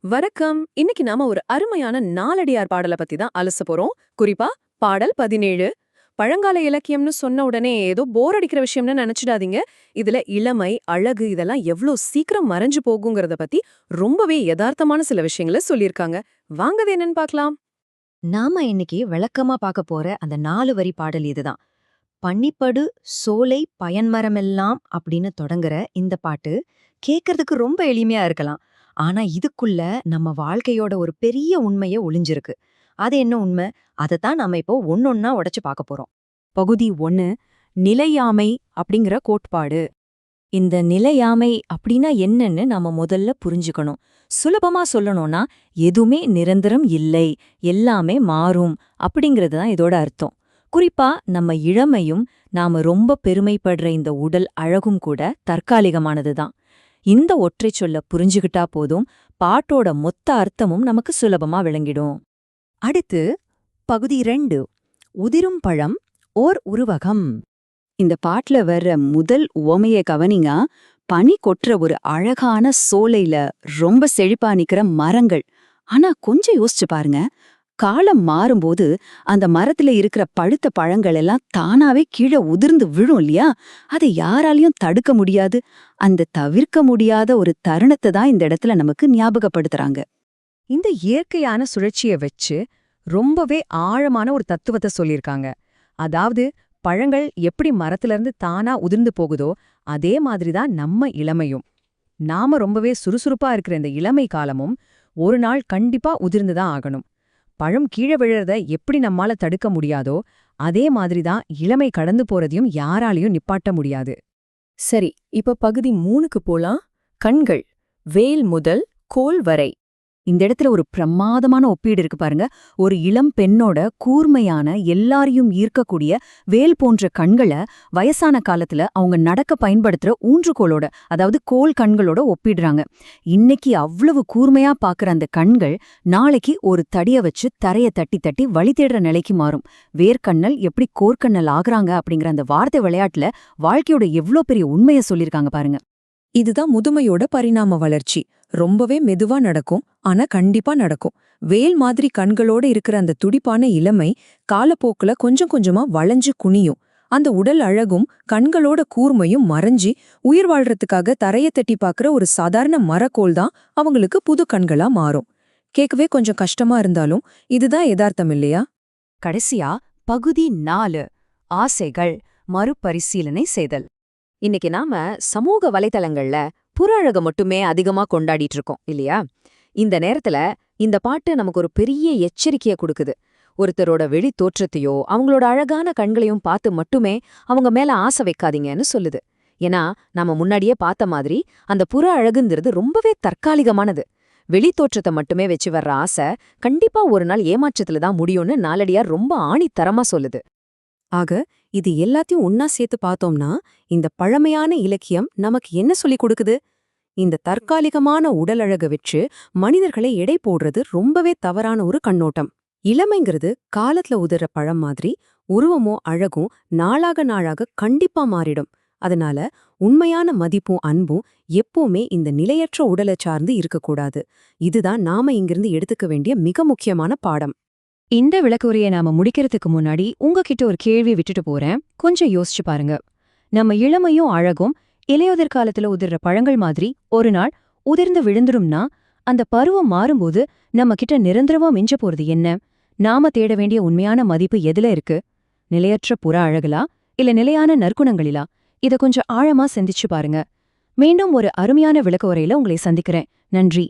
வணக்கம். இன்னைக்கு நாம ஒரு அருமையான நாலடியார் பாடல பத்தி தான் அலச போறோம். குறிப்பா பாடல் 17. பழங்கால இலக்கியம்னு சொன்ன உடனே ஏதோ போர் அடிக்கிற விஷயம்னு நினைச்சிடாதீங்க. இதுல இளமை, அழகு இதெல்லாம் எவ்ளோ சீக்கிரம் மறைஞ்சு போகுங்கிறத பத்தி ரொம்பவே யதார்த்தமான சில விஷயங்கள சொல்லியிருக்காங்க. வாங்க அது என்னன்னு பார்க்கலாம். நாம இன்னைக்கு விளக்கமா பார்க்க போற அந்த 4 வரி பாடல் இதுதான். "பன்னிப்படு சோலை பயன்மரமெல்லாம்" அப்படின்னு தொடங்குற இந்த பாட்டு கேட்கறதுக்கு ரொம்ப எளிமையா இருக்கலாம். ஆனா இதுக்குள்ள நம்ம வாழ்க்கையோட ஒரு பெரிய உண்மைய ஒளிஞ்சிருக்கு. அது என்ன உண்மை? அதத்தான் நாம இப்போ ஒன்னொன்னா உடைச்சு பார்க்க போறோம். பகுதி 1 நிலையாமை அப்படிங்கிற கோட்பாடு. இந்த நிலையாமை அப்படின்னா என்னன்னு நாம முதல்ல புரிஞ்சுக்கணும். சுலபமா சொல்லணும்னா எதுவுமே நிரந்தரம் இல்லை, எல்லாமே மாறும் அப்படிங்கிறது தான் இதோட அர்த்தம். குறிப்பா நம்ம இளமையும் நாம ரொம்ப பெருமைப்படுற இந்த உடல் அழகும் கூட தற்காலிகமானது தான். இந்த ஒற்றைச் சொல்ல புரிஞ்சுகிட்டா போதும், பாட்டோட மொத்த அர்த்தமும் நமக்கு சுலபமா விளங்கிடும். அடுத்து பகுதி 2 உதிரும் பழம் ஓர் உருவகம். இந்த பாட்டுல வர்ற முதல் உவமைய கவனிங்க. பனி கொட்டுற ஒரு அழகான சோலையில ரொம்ப செழிப்பா நிக்கிற மரங்கள். ஆனா கொஞ்சம் யோசிச்சு பாருங்க, காலம் மாறும்போது அந்த மரத்துல இருக்கிற பழுத்த பழங்கள் எல்லாம் தானாவே கீழே உதிர்ந்து விழும் இல்லையா? அதை யாராலையும் தடுக்க முடியாது. அந்த தவிர்க்க முடியாத ஒரு தருணத்தை தான் இந்த இடத்துல நமக்கு ஞாபகப்படுத்துறாங்க. இந்த இயற்கையான சுழற்சியை வச்சு ரொம்பவே ஆழமான ஒரு தத்துவத்தை சொல்லியிருக்காங்க. அதாவது பழங்கள் எப்படி மரத்திலிருந்து தானா உதிர்ந்து போகுதோ அதே மாதிரிதான் நம்ம இளமையும். நாம ரொம்பவே சுறுசுறுப்பா இருக்கிற இந்த இளமை காலமும் ஒரு நாள் கண்டிப்பா உதிர்ந்துதான் ஆகணும். பழம் கீழே விழறத எப்படி நம்மால தடுக்க முடியாதோ அதே மாதிரிதான் இளமை கடந்து போறதையும் யாராலையும் நிப்பாட்ட முடியாது. சரி, இப்ப பகுதி 3க்கு போலாம். கண்கள், வேல் முதல் கோல் வரை. இந்த இடத்துல ஒரு பிரமாதமான ஒப்பீடு இருக்கு பாருங்க. ஒரு இளம் பெண்ணோட கூர்மையான எல்லாரையும் ஈர்க்கக்கூடிய வேல் போன்ற கண்களை வயசான காலத்துல அவங்க நடக்க பயன்படுத்துற ஊன்றுகோலோட, அதாவது கோல் கண்களோட ஒப்பிடுறாங்க. இன்னைக்கு அவ்வளவு கூர்மையா பாக்குற அந்த கண்கள் நாளைக்கு ஒரு தடிய வச்சு தரைய தட்டி தட்டி வழி தேடுற நிலைக்கு மாறும். வேர்க்கண்ணல் எப்படி கோர்க்கண்ணல் ஆகுறாங்க அப்படிங்கிற அந்த வார்த்தை விளையாட்டுல வாழ்க்கையோட எவ்ளோ பெரிய உண்மையை சொல்லியிருக்காங்க பாருங்க. இதுதான் முதுமையோட பரிணாம வளர்ச்சி. ரொம்பவே மெதுவா நடக்கும், ஆனா கண்டிப்பா நடக்கும். வேல் மாதிரி கண்களோட இருக்கிற அந்த துடிப்பான இளமை காலப்போக்குல கொஞ்சம் கொஞ்சமா வளைஞ்சு குனியும். அந்த உடல் அழகும் கண்களோட கூர்மையும் மறைஞ்சி உயிர் வாழ்றதுக்காக தரைய தட்டி பாக்குற ஒரு சாதாரண மரக்கோல் தான் அவங்களுக்கு புது கண்களா மாறும். கேட்கவே கொஞ்சம் கஷ்டமா இருந்தாலும் இதுதான் யதார்த்தம் இல்லையா? கடைசியா பகுதி 4 ஆசைகள் மறுபரிசீலனை செய்தல். இன்னைக்கு நாம சமூக வலைத்தளங்கள்ல புற அழக மட்டுமே அதிகமா கொண்டாடிட்டு இருக்கோம் இல்லையா? இந்த நேரத்துல இந்த பாட்டு நமக்கு ஒரு பெரிய எச்சரிக்கைய கொடுக்குது. ஒருத்தரோட வெளி தோற்றத்தையோ அவங்களோட அழகான கண்களையும் பார்த்து மட்டுமே அவங்க மேல ஆசை வைக்காதீங்கன்னு சொல்லுது. ஏன்னா நாம முன்னாடியே பார்த்த மாதிரி அந்த புற அழகுங்கிறது ரொம்பவே தற்காலிகமானது. வெளி தோற்றத்தை மட்டுமே வச்சு வர்ற ஆசை கண்டிப்பா ஒரு நாள் ஏமாற்றத்துல தான் முடியும்னு நாலடியார் ரொம்ப ஆணித்தரமா சொல்லுது. ஆக இது எல்லாத்தையும் ஒன்னா சேர்த்து பார்த்தோம்னா இந்த பழமையான இலக்கியம் நமக்கு என்ன சொல்லிக் கொடுக்குது? இந்த தற்காலிகமான உடலழக வச்சு மனிதர்களை எடை போடுறது ரொம்பவே தவறான ஒரு கண்ணோட்டம். இளமைங்கிறது காலத்துல உதிர்ற பழம் மாதிரி உருவமோ அழகும் நாளாக நாளாக கண்டிப்பா மாறிடும். அதனால உண்மையான மதிப்பும் அன்பும் எப்பவுமே இந்த நிலையற்ற உடலை சார்ந்து இருக்கக்கூடாது. இதுதான் நாம இங்கிருந்து எடுத்துக்க வேண்டிய மிக முக்கியமான பாடம். இந்த விளக்குரையை நாம முடிக்கிறதுக்கு முன்னாடி உங்ககிட்ட ஒரு கேள்வி விட்டுட்டு போறேன். கொஞ்சம் யோசிச்சு பாருங்க. நம்ம இளமையும் அழகும் இலையுதிர் காலத்துல உதிர்ற பழங்கள் மாதிரி ஒரு நாள் உதிர்ந்து விழுந்துடும்னா அந்த பருவம் மாறும்போது நம்ம கிட்ட நிரந்தரமா மிஞ்ச போறது என்ன? நாம தேட வேண்டிய உண்மையான மதிப்பு எதுல இருக்கு? நிலையற்ற புற அழகுலா இல்ல நிலையான நற்குணங்களிலா? இத கொஞ்சம் ஆழமா சிந்திச்சு பாருங்க. மீண்டும் ஒரு அருமையான விளக்குரையில உங்களை சந்திக்கிறேன். நன்றி.